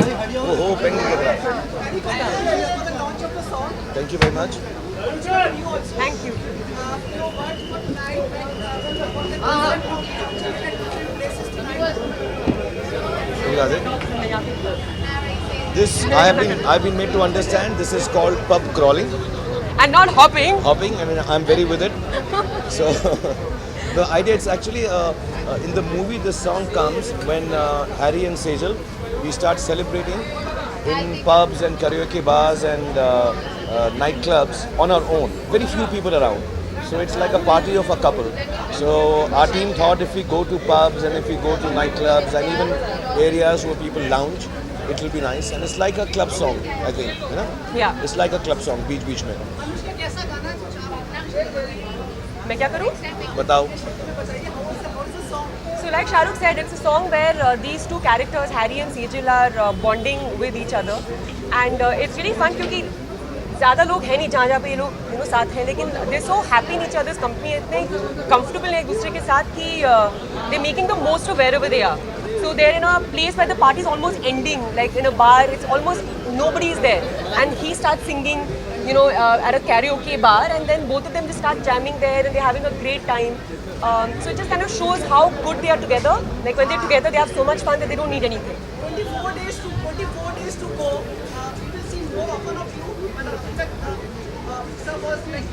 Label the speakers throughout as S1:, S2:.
S1: Oh, pen Thank you very much.
S2: Thank you.
S1: This I've been made to understand. This is called pub crawling,
S2: And not hopping.
S1: hopping. I mean, I'm very with it. So the idea is actually in the movie. This song comes when Harry and Sejal we start celebrating in pubs and karaoke bars and nightclubs on our own. Very few people around. So it's like a party of a couple. So our team thought if we go to pubs and if we go to nightclubs and even areas where people lounge, it will be nice. And it's like a club song, I think. You know?
S2: Yeah.
S1: It's like a club song, beach में.
S2: मैं क्या करूँ?
S1: बताओ.
S2: So like Shahrukh said, it's a song where these two characters, Harry and Sejal, are bonding with each other, and it's really fun क्योंकि ज़्यादा लोग हैं नहीं जहाँ पे ये लोग साथ हैं, लेकिन they're so happy in each other's company, इतने comfortable हैं एक दूसरे के साथ कि they're making the most of wherever they are. So they're in a place where the party is almost ending, like in a bar, it's almost nobody is there, and he starts singing, at a karaoke bar, and then both of them just start jamming there, and they're having a great time. So it just kind of shows how good they are together. Like when they're together, they have so much fun that they don't need anything.
S3: 24 days to go. We will see more often of you. And in fact, sir was like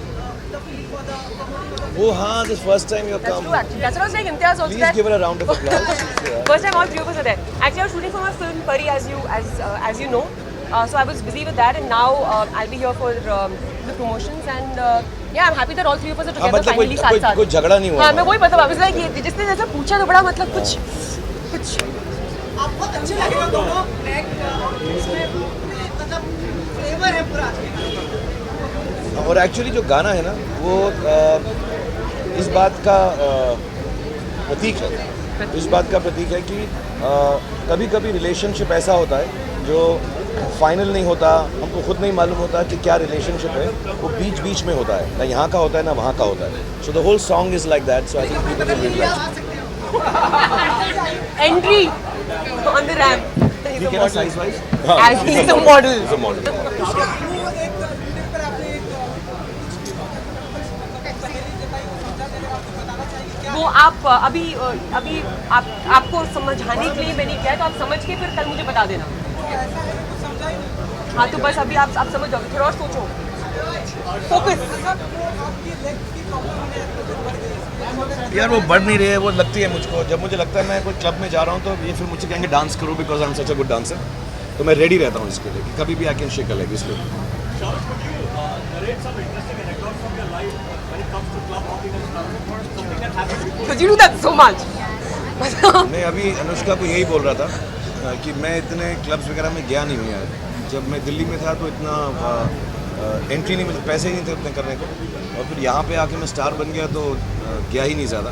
S3: the feeling for the promoting of the
S1: Oh, हाँ, this first time you
S2: That's
S1: come.
S2: true actually. That's what I was saying. Imtiaz also.
S1: Please give her a round of applause. Yeah.
S2: First time all three of us are there. Actually, I was shooting for my film Pari, as you know. So I was busy with that, and now I'll be here for the promotions, and yeah, I'm happy that all three of us are together
S1: मतलब
S2: finally साथ साथ.
S1: कोई झगड़ा नहीं हुआ.
S2: हाँ, मैं वही पता वापस लाइक ये जिसने जैसा पूछा तो बड़ा मतलब कुछ
S3: आप बहुत अच्छे लगे हो दोनों इसमें मतलब फ्लेवर है पूरा.
S1: और एक्चुअली जो गाना है ना वो इस बात का प्रतीक है. इस बात का प्रतीक है कि कभी कभी रिलेशनशिप ऐसा होता है जो फाइनल नहीं होता, हमको खुद नहीं मालूम होता कि क्या रिलेशनशिप है, वो बीच बीच में होता है, ना यहाँ का होता है ना वहाँ का होता है. So the whole song is like that. So I think people will realise.
S2: entry on the ramp. He's a
S1: ठीक है ना
S2: model.
S1: Size wise.
S2: As he's a model.
S1: Is a model.
S2: वो आप अभी आपको समझाने के लिए मैंने किया है, तो आप समझ के फिर कल मुझे बता देना. हाँ तो बस अभी आप समझ जाओगे, थोड़ा और सोचो. फोकस.
S1: यार वो बढ़ नहीं रही है, वो लगती है मुझको. जब मुझे लगता है मैं कोई क्लब में जा रहा हूँ तो ये फिर मुझसे कहेंगे डांस करो because I am such a good dancer. तो मैं रेडी रहता हूँ इसके लिए कि कभी भी I can shake a leg. इसलिए
S2: Because you do that so much.
S1: मैं अभी अनुष्का को यही बोल रहा था कि मैं इतने क्लब्स वगैरह में गया नहीं हूँ यार. जब मैं दिल्ली में था तो इतना एंट्री नहीं मिलती, पैसे ही नहीं थे उतने करने को. और फिर यहाँ पे आके मैं स्टार बन गया तो गया ही नहीं ज़्यादा.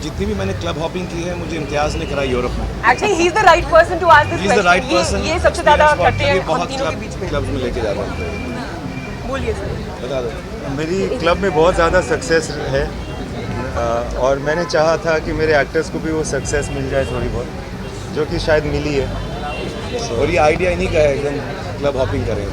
S1: जितनी भी मैंने क्लब हॉपिंग की है मुझे इम्तियाज़ ने कराई यूरोप में.
S2: Actually, he's the right person to ask this
S1: He is the
S2: question.
S1: right person.
S2: ये सबसे ज़्यादा करते हैं हम
S1: बहुत
S2: तीनों के बीच में.
S1: क्लब्स में लेके जा रहा हूँ.
S2: बोलिए सर.
S1: बता दो.
S4: मेरी क्लब में बहुत ज़्यादा सक्सेस है और मैंने चाहा था कि मेरे एक्टर्स को भी वो सक्सेस मिल जाए थोड़ी बहुत, जो कि शायद मिली है.
S1: और ये आइडिया इन्हीं का है एकदम क्लब हॉपिंग करें.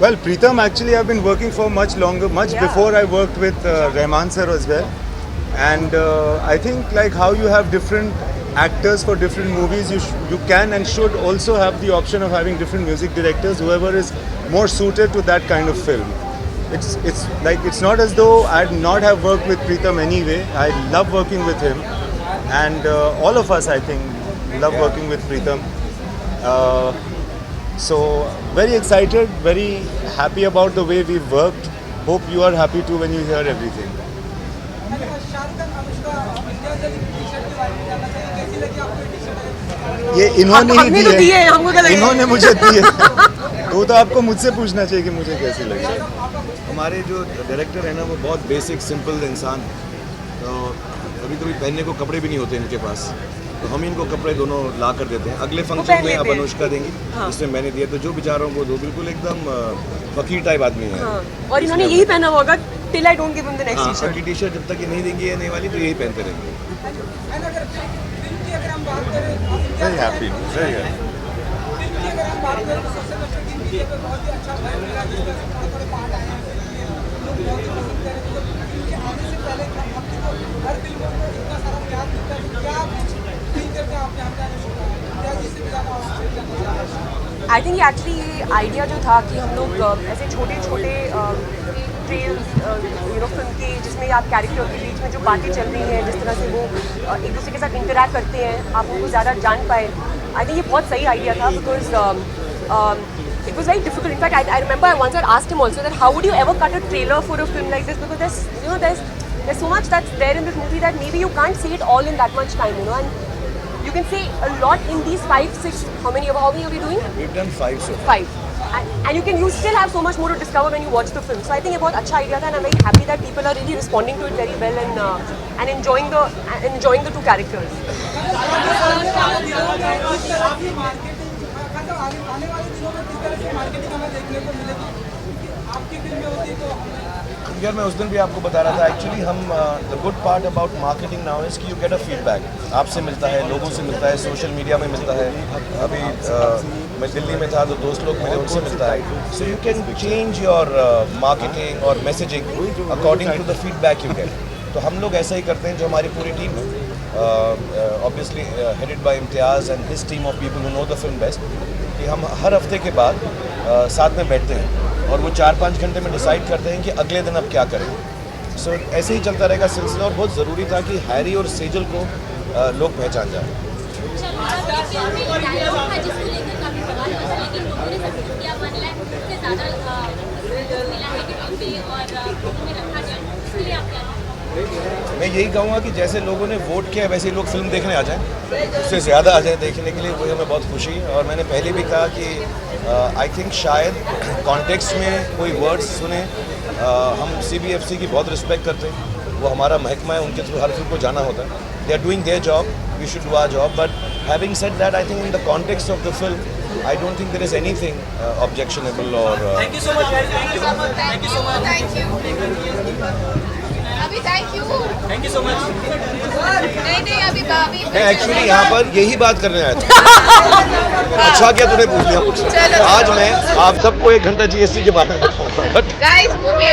S4: Well, Pritam, actually I've been working for much longer, much before I worked with Rahman sir as well. And I think like how you have different actors for different movies, you can and should also have the option of having different music directors, whoever is more suited to that kind of film. It's like it's not as though I'd not have worked with Pritam anyway. I love working with him, and all of us I think love working with Pritam. So very excited, very happy about the way we've worked. Hope you are happy too when you hear everything. ये इन्होंने ही
S2: हमने तो
S4: दी
S2: दिए
S4: है,
S2: हैं, हमको तो लगे.
S4: इन्होंने मुझे दी है. तो आपको मुझसे पूछना चाहिए कि मुझे कैसी लगी.
S1: हमारे जो डायरेक्टर है ना वो बहुत बेसिक सिंपल इंसान. तो कभी कभी पहनने को कपड़े भी नहीं होते इनके पास. तो हम इनको कपड़े दोनों ला कर देते हैं। अगले
S2: पहन
S1: फंक्शन में
S2: लेते
S1: अब
S2: हैं।
S1: अनुष्का देंगी,
S2: हाँ।
S1: इसमें मैंने दिया, तो जो बेचारों को दो, बिल्कुल एकदम फकीर टाइप आदमी है।
S2: हाँ, और इन्होंने यही पहना हुआ होगा till I don't give him the next
S1: हाँ,
S2: टी-शर्ट।
S1: फकीर टी शर्ट जब तक ये नहीं देंगी ये नहीं वाली, तो यही पहनते रहेंगे।
S3: एंड अगर फिल्म की अगर हम बात करें,
S4: Very happy, very happy.
S3: Film की अगर हम बात करें तो सबसे पहले टीम मीडिया पे बहुत ही अच्छा वाइब मिला, जिसमें से थोड़े पार्ट आए हैं फिल्म के, लोग बहुत ही पसंद कर रहे हैं। तो फिल्म के आने से पहले अपने को हर फिल्मों को इतना सारा प्यार मिलता है, तो क्या फील करते हैं आपने हमने आने शुरू क्या जिससे भी ज़्यादा आप
S2: आई थिंक एक्चुअली ये आइडिया जो था कि हम लोग ऐसे छोटे छोटे ट्रेल्स फिल्म के, जिसमें आप कैरेक्टर के बीच में जो बातें चल रही हैं, जिस तरह से वो एक दूसरे के साथ इंटरेक्ट करते हैं, आप उनको ज़्यादा जान पाए। आई थिंक ये बहुत सही आइडिया था, because it was very difficult. In fact, I remember I once had asked him also that how would you ever cut a trailer for a film like this, because there's so much that's there in this movie that maybe you can't say it all in that much time, and you can say a lot in these 5-6, how many are we doing?
S1: We've done 5 so far.
S2: 5. And you still have so much more to discover when you watch the film. So I think ये बहुत अच्छा idea था, and I'm very happy that people are really responding to it very well and enjoying the two characters.
S3: आने वाले दिनों में किस तरह से मार्केटिंग हमें देखने को मिलेगी आपकी फिल्म में होती तो
S1: यार मैं उस दिन भी आपको बता रहा था, एक्चुअली हम the good part about marketing now is कि यू गेट अ फीडबैक, आपसे मिलता है, लोगों से मिलता है, सोशल मीडिया में मिलता है। अभी मैं दिल्ली में था तो दोस्त लोग मिले, उनसे मिलता है। So you can change your marketing और messaging according to the feedback you get. तो हम लोग ऐसा ही करते हैं, जो हमारी पूरी टीम है, obviously headed by Imtiaz and his team of people who know the film best, कि हम हर हफ्ते के बाद साथ में बैठते हैं और वो 4-5 घंटे में डिसाइड करते हैं कि अगले दिन अब क्या करें। सो ऐसे ही चलता रहेगा सिलसिला, और बहुत ज़रूरी था कि हैरी और सेजल को लोग पहचान जाएं। मैं यही कहूँगा कि जैसे लोगों ने वोट किया वैसे ही लोग फिल्म देखने आ जाएं, उससे ज़्यादा आ जाएं देखने के लिए, वही हमें बहुत खुशी है। और मैंने पहले भी कहा कि आई थिंक शायद कॉन्टेक्स्ट में कोई वर्ड्स सुने, हम CBFC की बहुत रिस्पेक्ट करते हैं, वो हमारा महकमा है, उनके थ्रू हर फिल्म को जाना होता है। They are doing their job, we should do our job, but having said that, I think in the context of the film, I don't think there is anything objectionable और
S3: thank you so much thank you so much
S5: अभी thank you
S3: so much
S5: नहीं अभी
S1: मैं actually यहाँ पर यही बात करने आया था। अच्छा क्या तूने पूछ लिया मुझसे।
S5: चलो।
S1: आज मैं आप सबको 1 घंटा GST के बारे में बताऊंगा, बट
S5: गाइस मूवी